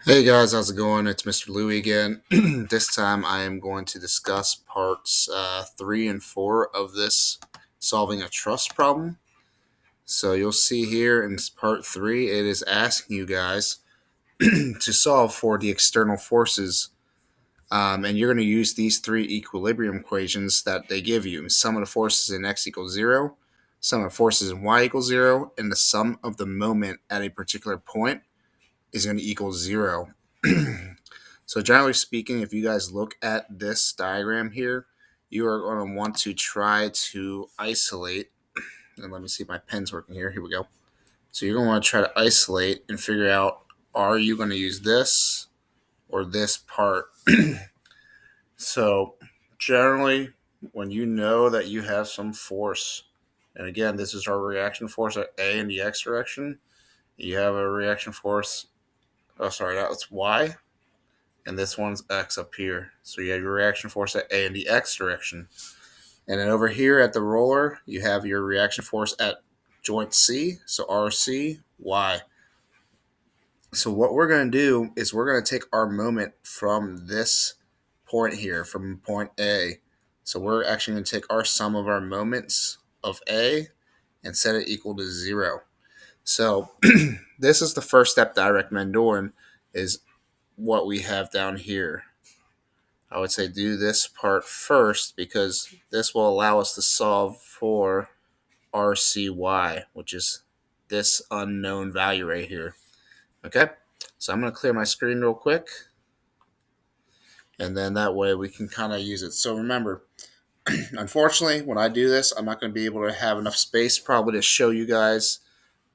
Hey guys, how's it going? It's Mr. Louie again. This time I am going to discuss parts 3 and 4 of this solving a truss problem. So you'll see here in part 3, it is asking you guys to solve for the external forces. And you're going to use these three equilibrium equations that they give you. Sum of the forces in x equals 0, sum of the forces in y equals 0, and the sum of the moment at a particular point is going to equal 0. So generally speaking, if you guys look at this diagram here, you are going to want to try to isolate, and let me see if my pen's working here. Here we go. So you're going to want to try to isolate and figure out, are you going to use this or this part? So generally, when you know that you have some force, and again, this is our reaction force at A in the x direction, you have a reaction force, that's y, and this one's x up here. So you have your reaction force at A in the x direction. And then over here at the roller, you have your reaction force at joint C, so RC, Y. So what we're going to do is we're going to take our moment from this point here, from point A. So we're actually going to take our sum of our moments of A and set it equal to 0. So this is the first step that I recommend doing, is what we have down here. I would say do this part first because this will allow us to solve for RCY, which is this unknown value right here. Okay, so I'm going to clear my screen real quick, and then that way we can kind of use it. So remember, unfortunately, when I do this, I'm not going to be able to have enough space probably to show you guys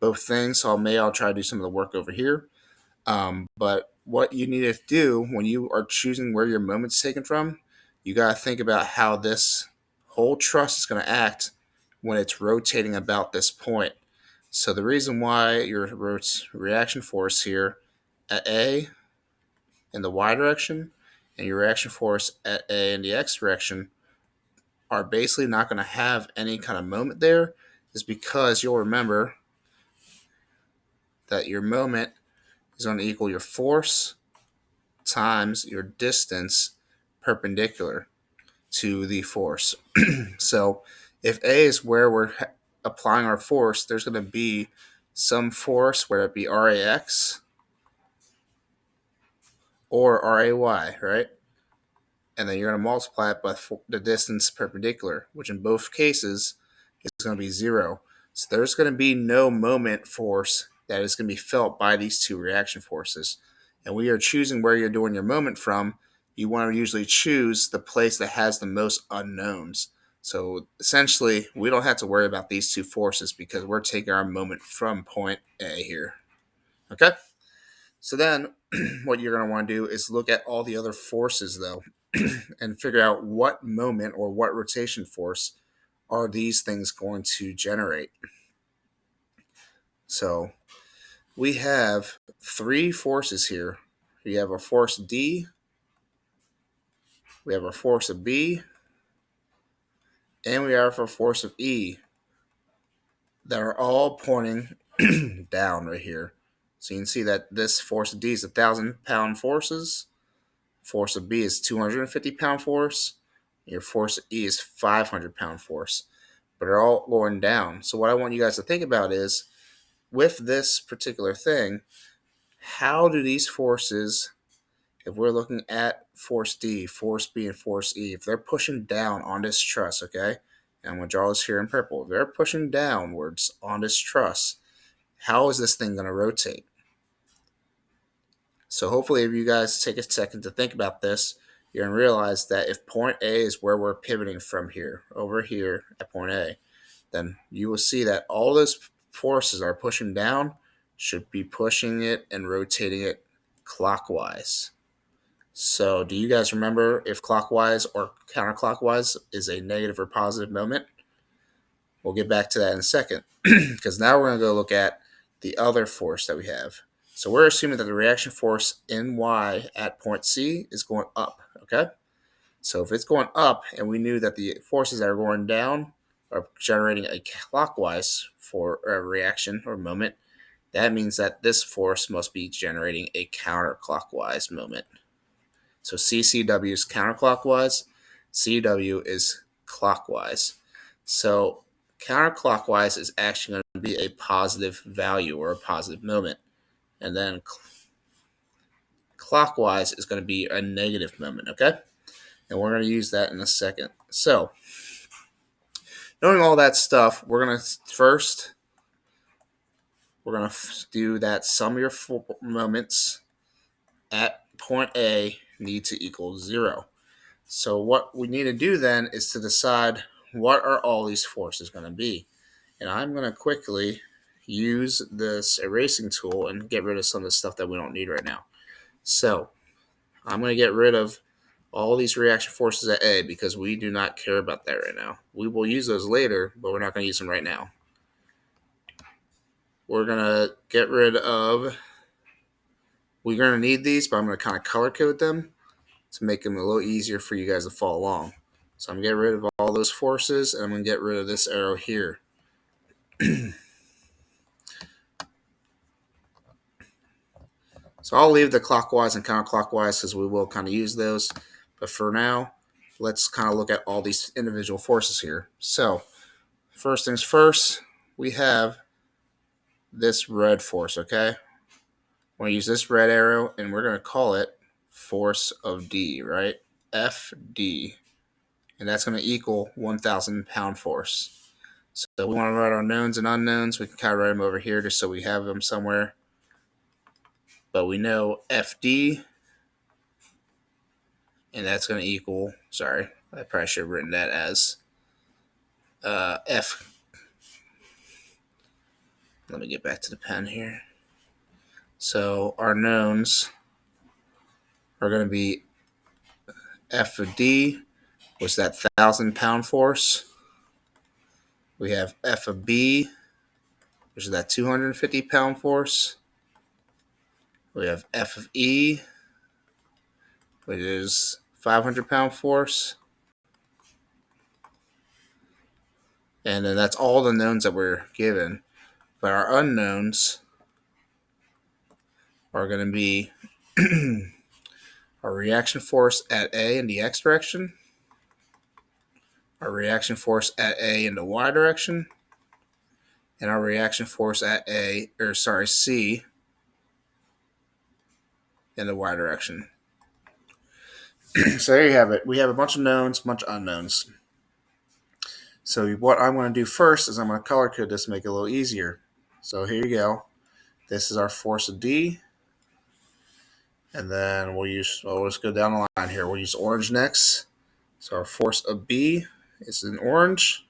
both things, so I'll try to do some of the work over here. But what you need to do when you are choosing where your moment's taken from, you got to think about how this whole truss is going to act when it's rotating about this point. So the reason why your reaction force here at A in the y direction and your reaction force at A in the x direction are basically not going to have any kind of moment there is because you'll remember that your moment is going to equal your force times your distance perpendicular to the force. So if A is where we're applying our force, there's going to be some force, whether it be RAX or RAY, right? And then you're going to multiply it by the distance perpendicular, which in both cases is going to be 0. So there's going to be no moment force that is going to be felt by these two reaction forces. And when you're choosing where you're doing your moment from, you want to usually choose the place that has the most unknowns. So essentially, we don't have to worry about these two forces because we're taking our moment from point A here. Okay? So then what you're going to want to do is look at all the other forces, though, and figure out what moment or what rotation force are these things going to generate. So we have three forces here. We have our force D, we have our force of B, and we have our force of E that are all pointing down right here. So you can see that this force of D is 1,000-pound forces. Force of B is 250-pound force. Your force of E is 500-pound force. But they're all going down. So what I want you guys to think about is, with this particular thing, how do these forces, if we're looking at force D, force B, and force E, if they're pushing down on this truss, okay, and I'm going to draw this here in purple, if they're pushing downwards on this truss, how is this thing going to rotate? So hopefully if you guys take a second to think about this, you're going to realize that if point A is where we're pivoting from here, over here at point A, then you will see that all those forces are pushing down should be pushing it and rotating it clockwise. So do you guys remember if clockwise or counterclockwise is a negative or positive moment? We'll get back to that in a second because now we're going to go look at the other force that we have. So we're assuming that the reaction force in Y at point C is going up, okay? So if it's going up and we knew that the forces that are going down are generating a clockwise for a reaction or moment, that means that this force must be generating a counterclockwise moment. So CCW is counterclockwise, CW is clockwise. So counterclockwise is actually going to be a positive value or a positive moment. And then clockwise is going to be a negative moment, okay? And we're going to use that in a second. So, knowing all that stuff, we're going to first, we're going to do that sum of your moments at point A need to equal 0. So what we need to do then is to decide what are all these forces going to be. And I'm going to quickly use this erasing tool and get rid of some of the stuff that we don't need right now. So I'm going to get rid of all these reaction forces at A because we do not care about that right now. We will use those later, but we're not going to use them right now. We're going to get rid of, we're going to need these, but I'm going to kind of color code them to make them a little easier for you guys to follow along. So I'm going to get rid of all those forces, and I'm going to get rid of this arrow here. So I'll leave the clockwise and counterclockwise because we will kind of use those. But for now, let's kind of look at all these individual forces here. So first things first, we have this red force, okay? We're going to use this red arrow, and we're going to call it force of D, right? FD. And that's going to equal 1,000 pound force. So we want to write our knowns and unknowns. We can kind of write them over here just so we have them somewhere. But we know FD, and that's going to equal, sorry, I probably should have written that as F. Let me get back to the pen here. So our knowns are going to be F of D, was that 1,000 pound force. We have F of B, which is that 250 pound force. We have F of E, which is 500 pound force. And then that's all the knowns that we're given. But our unknowns are going to be our reaction force at A in the X direction, our reaction force at A in the Y direction, and our reaction force at C in the Y direction. So there you have it. We have a bunch of knowns, a bunch of unknowns. So what I'm going to do first is I'm going to color code this to make it a little easier. So here you go. This is our force of D. And then we'll just go down the line here. We'll use orange next. So our force of B is in orange.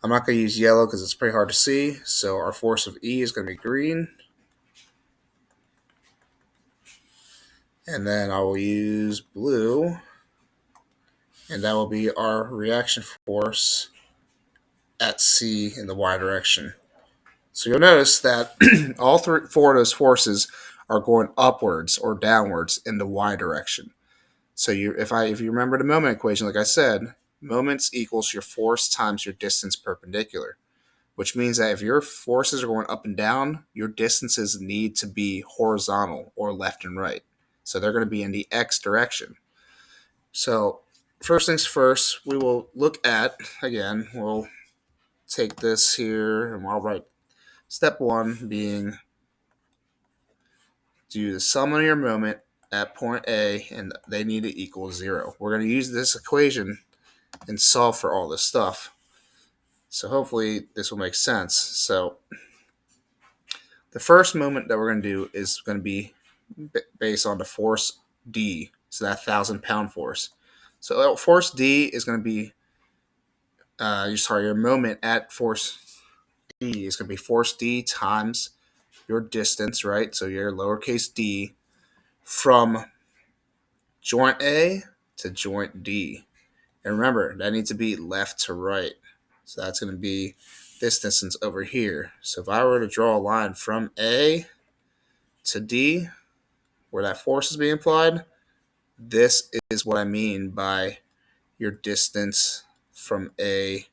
I'm not going to use yellow because it's pretty hard to see. So our force of E is going to be green. And then I will use blue. And that will be our reaction force at C in the Y direction. So you'll notice that all four of those forces are going upwards or downwards in the Y direction. So if you remember the moment equation, like I said, moments equals your force times your distance perpendicular, which means that if your forces are going up and down, your distances need to be horizontal or left and right. So they're going to be in the X direction. So first things first, we will look at, again, we'll take this here and I'll write step 1 being do the sum of your moment at point A, and they need to equal 0. We're going to use this equation and solve for all this stuff. So hopefully this will make sense. So the first moment that we're going to do is going to be based on the force D, so that 1,000 pound force. So force D is going to be, your moment at force D is going to be force D times your distance, right? So your lowercase d from joint A to joint D. And remember, that needs to be left to right. So that's going to be this distance over here. So if I were to draw a line from A to D, where that force is being applied, this is what I mean by your distance from A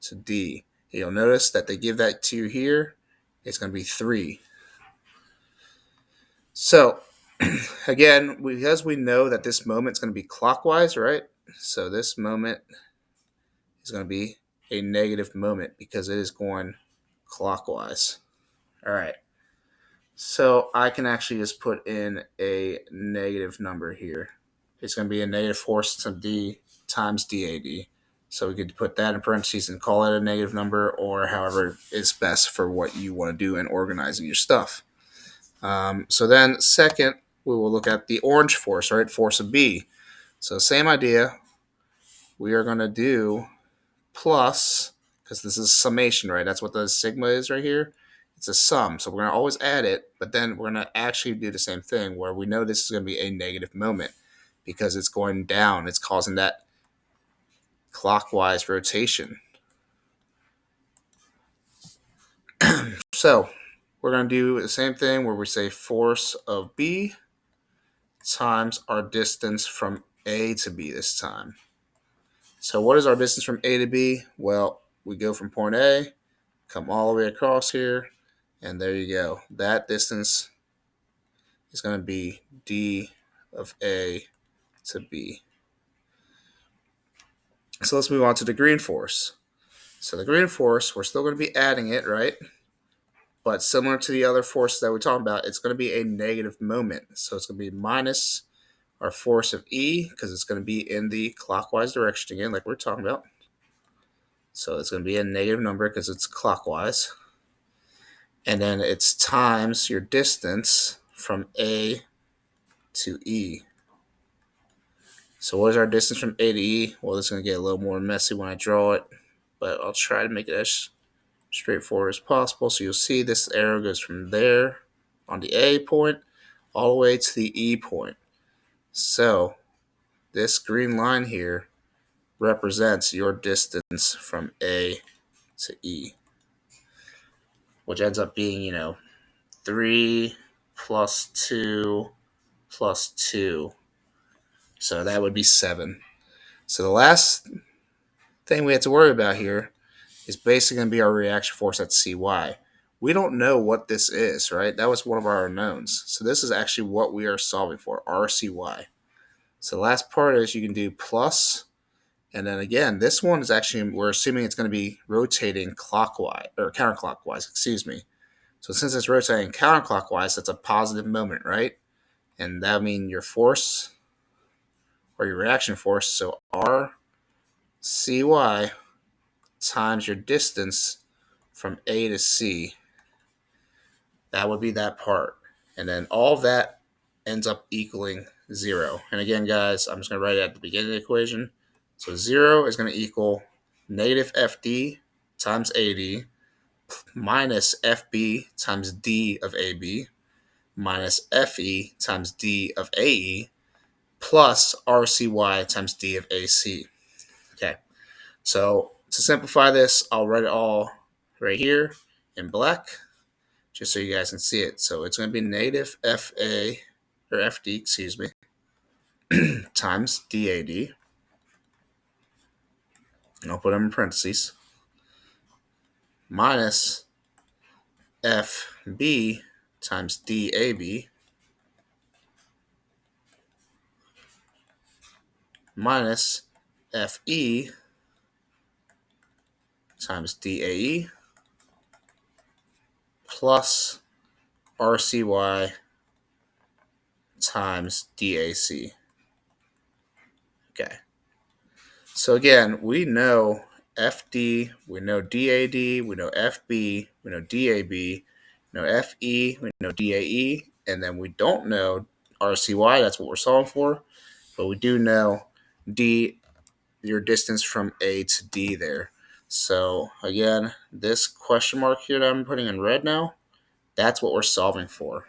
to D. You'll notice that they give that to you here. It's going to be 3. So again, because we know that this moment is going to be clockwise, right? So this moment is going to be a negative moment because it is going clockwise. All right. So I can actually just put in a negative number here. It's going to be a negative force to d times dAd. So we could put that in parentheses and call it a negative number, or however is best for what you want to do in organizing your stuff. So then second, we will look at the orange force, right? Force of B. So same idea. We are going to do plus, because this is summation, right? That's what the sigma is right here. It's a sum. So we're going to always add it, but then we're going to actually do the same thing where we know this is going to be a negative moment because it's going down. It's causing that clockwise rotation. So we're going to do the same thing where we say force of B times our distance from A to B this time. So what is our distance from A to B? Well, we go from point A, come all the way across here, and there you go. That distance is going to be d of A to B. So let's move on to the green force. So the green force, we're still going to be adding it, right? But similar to the other forces that we're talking about, it's going to be a negative moment. So it's going to be minus our force of E, because it's going to be in the clockwise direction again, like we're talking about. So it's going to be a negative number because it's clockwise. And then it's times your distance from A to E. So what is our distance from A to E? Well, this is going to get a little more messy when I draw it, but I'll try to make it as straightforward as possible. So you'll see this arrow goes from there on the A point all the way to the E point. So this green line here represents your distance from A to E, which ends up being, 3 plus 2 plus 2. So that would be 7. So the last thing we have to worry about here is basically going to be our reaction force at Cy. We don't know what this is, right? That was one of our unknowns. So this is actually what we are solving for, RCY. So the last part is you can do plus, and then again, this one is actually, we're assuming it's going to be rotating clockwise, or counterclockwise, excuse me. So since it's rotating counterclockwise, that's a positive moment, right? And that would mean your force, or your reaction force, so RCY times your distance from A to C. That would be that part. And then all of that ends up equaling 0. And again, guys, I'm just going to write it at the beginning of the equation. So 0 is going to equal negative FD times AD minus FB times D of AB minus FE times D of AE plus RCY times D of AC. Okay, so to simplify this, I'll write it all right here in black just so you guys can see it. So it's going to be negative FA, or FD, excuse me, times DAD. And I'll put them in parentheses. Minus FB times DAB minus FE times DAE plus RCY times DAC. Okay. So again, we know FD, we know DAD, we know FB, we know DAB, we know FE, we know DAE, and then we don't know RCY. That's what we're solving for. But we do know D, your distance from A to D there. So again, this question mark here that I'm putting in red now, that's what we're solving for.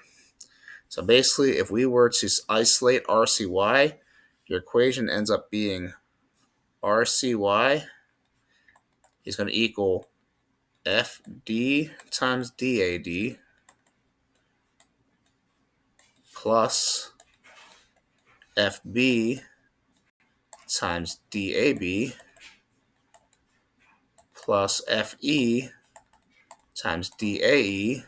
So basically, if we were to isolate RCY, your equation ends up being RCY is going to equal FD times DAD plus FB times DAB plus FE times DAE,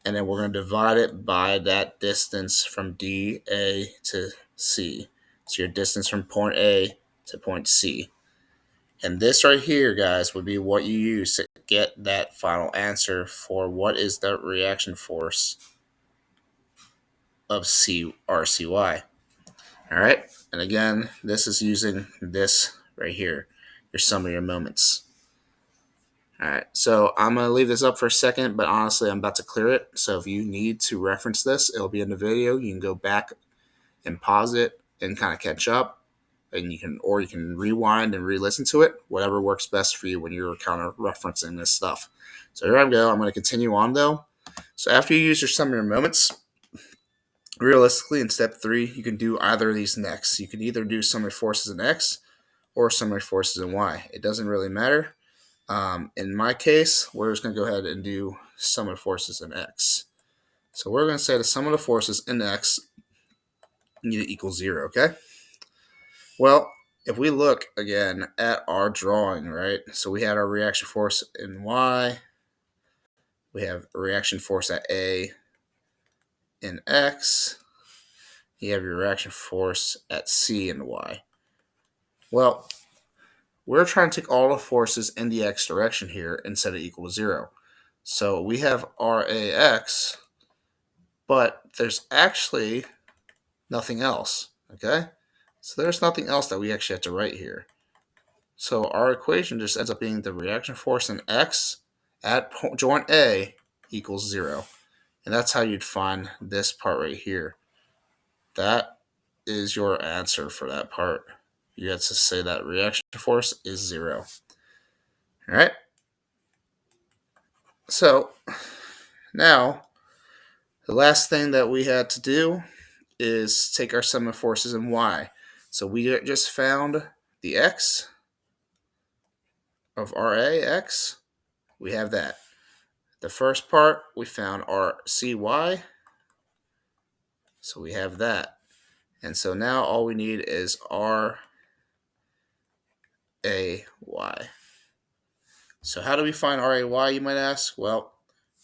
and then we're going to divide it by that distance from DA to C. So your distance from point A to point C. And this right here, guys, would be what you use to get that final answer for what is the reaction force of RCY. All right. And again, this is using this right here, your sum of your moments. All right. So I'm going to leave this up for a second, but honestly, I'm about to clear it. So if you need to reference this, it'll be in the video. You can go back and pause it and kind of catch up. And you can rewind and re-listen to it, whatever works best for you when you're kind of referencing this stuff. So here I go. I'm going to continue on though. So after you use your sum of your moments, realistically in step 3, you can do either of these next. You can either do sum of forces in X or sum of forces in Y. It doesn't really matter. In my case, we're just going to go ahead and do sum of forces in X. So we're going to say the sum of the forces in X need to equal 0, okay? Well, if we look again at our drawing, right? So we had our reaction force in Y. We have a reaction force at A in X. You have your reaction force at C in Y. Well, we're trying to take all the forces in the X direction here and set it equal to 0. So we have RAX, but there's actually nothing else, okay? So there's nothing else that we actually have to write here. So our equation just ends up being the reaction force in X at joint A equals 0. And that's how you'd find this part right here. That is your answer for that part. You have to say that reaction force is 0. All right. So now the last thing that we had to do is take our sum of forces in Y. So we just found the X of RAX. We have that. The first part, we found our CY. So we have that. And so now all we need is RAY. So how do we find RAY, you might ask? Well,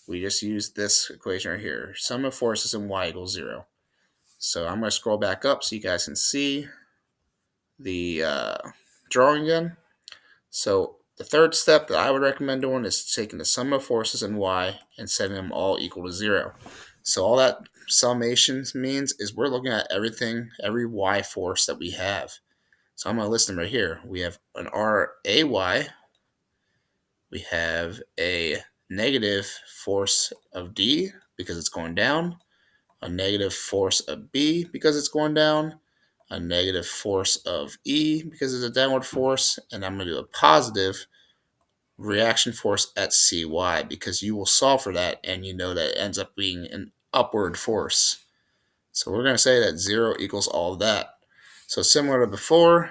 we just use this equation right here. Sum of forces in Y equals 0. So I'm going to scroll back up so you guys can see the drawing again. So the third step that I would recommend doing is taking the sum of forces in Y and setting them all equal to 0. So all that summation means is we're looking at everything, every Y force that we have. So I'm going to list them right here. We have an RAY. We have a negative force of D because it's going down, a negative force of B because it's going down, a negative force of E because it's a downward force, and I'm going to do a positive reaction force at CY because you will solve for that and you know that it ends up being an upward force. So we're going to say that 0 equals all of that. So similar to before,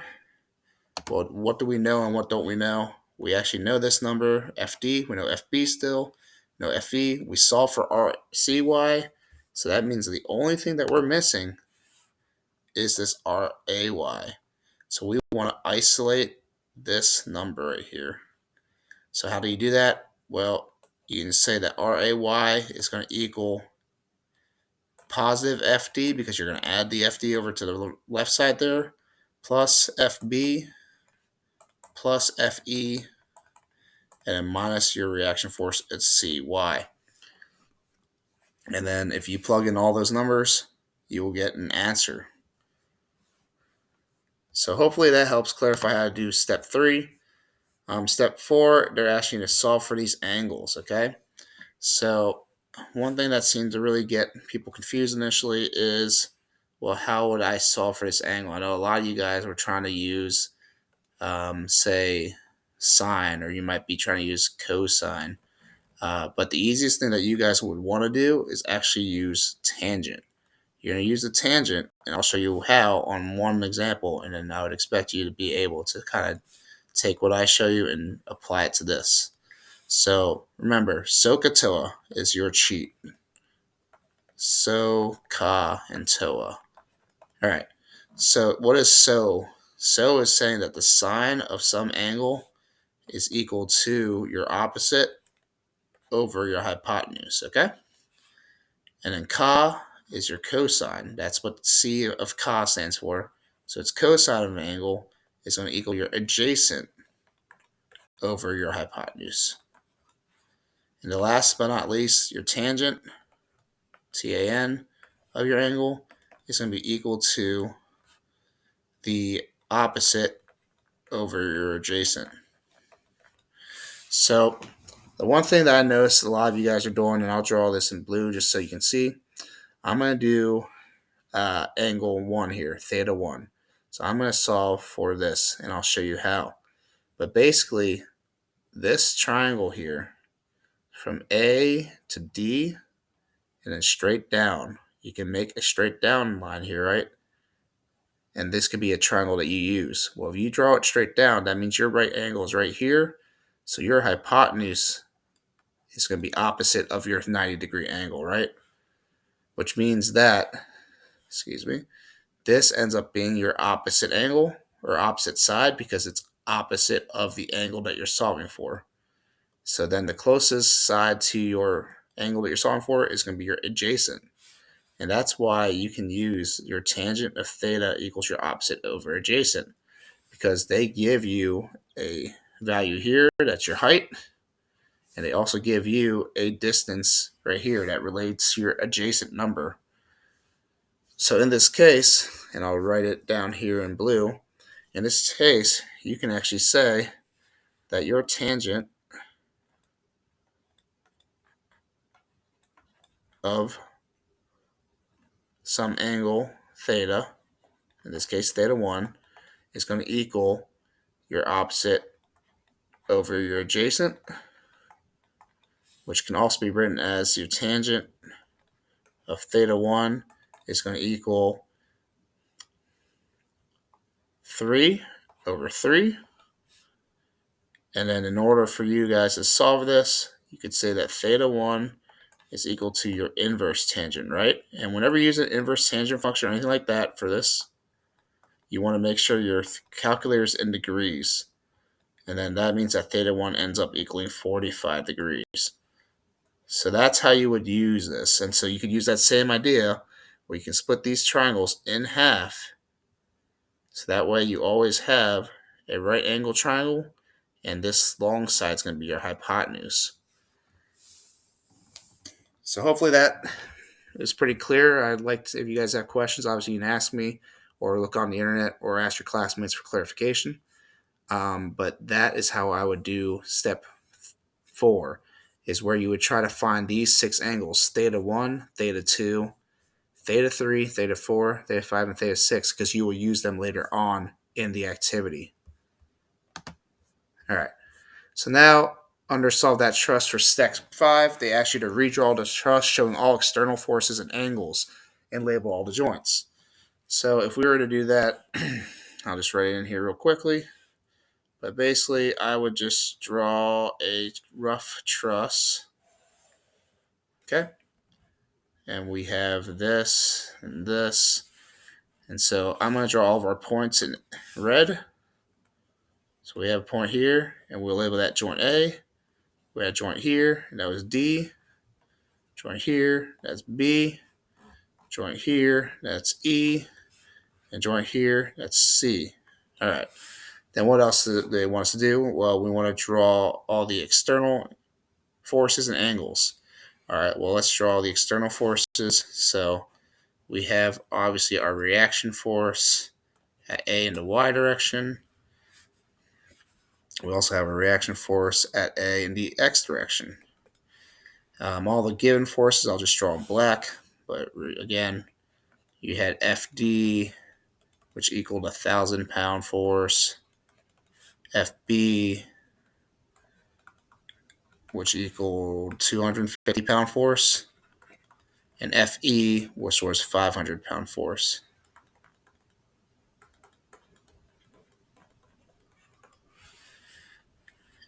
well, what do we know and what don't we know? We actually know this number, FD. We know FB still. We know FE. We solve for RCY. So that means the only thing that we're missing is this RAY. So we want to isolate this number right here. So how do you do that? Well, you can say that RAY is going to equal positive FD because you're going to add the FD over to the left side there, plus FB plus FE, and then minus your reaction force at CY. And then if you plug in all those numbers, you will get an answer. So hopefully that helps clarify how to do step 3. Step 4, they're asking you to solve for these angles, okay? So one thing that seemed to really get people confused initially is, well, how would I solve for this angle? I know a lot of you guys were trying to use, say, sine, or you might be trying to use cosine. But the easiest thing that you guys would want to do is actually use tangent. You're going to use the tangent, and I'll show you how on one example, and then I would expect you to be able to kind of take what I show you and apply it to this. So remember, SOHCAHTOA is your cheat. SOHCAH and TOA. All right. So what is SO? SO is saying that the sine of some angle is equal to your opposite over your hypotenuse, okay? And then ca is your cosine. That's what C of ca stands for. So its cosine of an angle is going to equal your adjacent over your hypotenuse. And the last but not least, your tangent, TAN, of your angle is going to be equal to the opposite over your adjacent. So the one thing that I noticed a lot of you guys are doing, and I'll draw this in blue just so you can see, I'm going to do angle 1 here, theta 1. So I'm going to solve for this, and I'll show you how. But basically, this triangle here, from A to D, and then straight down, you can make a straight down line here, right? And this could be a triangle that you use. Well, if you draw it straight down, that means your right angle is right here. So your hypotenuse is going to be opposite of your 90-degree angle, right? Which means that, excuse me, this ends up being your opposite angle or opposite side because it's opposite of the angle that you're solving for. So then the closest side to your angle that you're solving for is going to be your adjacent. And that's why you can use your tangent of theta equals your opposite over adjacent, because they give you a value here, that's your height, and they also give you a distance right here that relates to your adjacent number. So in this case, and I'll write it down here in blue, in this case, you can actually say that your tangent of some angle theta, in this case theta 1, is going to equal your opposite over your adjacent, which can also be written as your tangent of theta 1 is going to equal 3 over 3. And then in order for you guys to solve this, you could say that theta 1 is equal to your inverse tangent, right? And whenever you use an inverse tangent function or anything like that for this, you want to make sure your calculator is in degrees. And then that means that theta 1 ends up equaling 45 degrees. So that's how you would use this. And so you could use that same idea where you can split these triangles in half. So that way you always have a right angle triangle, and this long side is going to be your hypotenuse. So hopefully that is pretty clear. I'd like to, if you guys have questions, obviously you can ask me or look on the internet or ask your classmates for clarification. But that is how I would do step 4, is where you would try to find these 6 angles, theta 1, theta 2, theta 3, theta 4, theta 5, and theta 6, because you will use them later on in the activity. All right. So now, under solve that truss for step 5, they ask you to redraw the truss showing all external forces and angles and label all the joints. So if we were to do that, I'll just write it in here real quickly. But basically, I would just draw a rough truss. Okay. And we have this and this. And so I'm going to draw all of our points in red. So we have a point here, and we'll label that joint A. We had a joint here, and that was D. Joint here, that's B. Joint here, that's E. And joint here, that's C. All right. Then what else do they want us to do? Well, we want to draw all the external forces and angles. All right, well, let's draw the external forces. So we have obviously our reaction force at A in the Y direction. We also have a reaction force at A in the X direction. All the given forces, I'll just draw in black. But again, you had FD, which equaled 1,000-pound force. FB, which equaled 250-pound force. And FE, which was 500-pound force.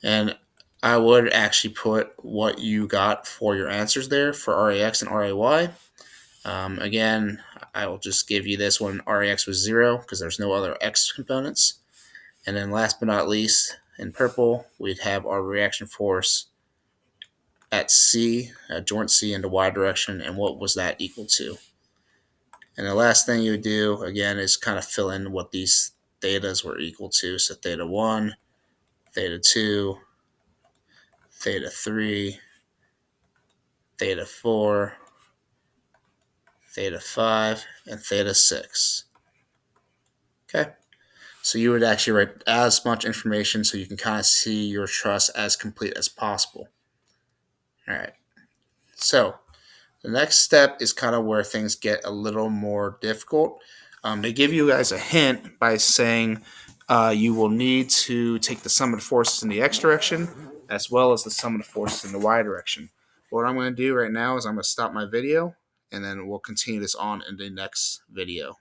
And I would actually put what you got for your answers there for RAX and RAY. Again, I will just give you this one. RAX was 0 because there's no other X components. And then last but not least, in purple, we'd have our reaction force at C, at joint C in the y direction, and what was that equal to? And the last thing you would do, again, is kind of fill in what these thetas were equal to. So theta 1, theta 2, theta 3, theta 4, theta 5, and theta 6. Okay? So you would actually write as much information so you can kind of see your truss as complete as possible. All right. So the next step is kind of where things get a little more difficult. They give you guys a hint by saying you will need to take the sum of the forces in the x direction as well as the sum of the forces in the y direction. What I'm going to do right now is I'm going to stop my video and then we'll continue this on in the next video.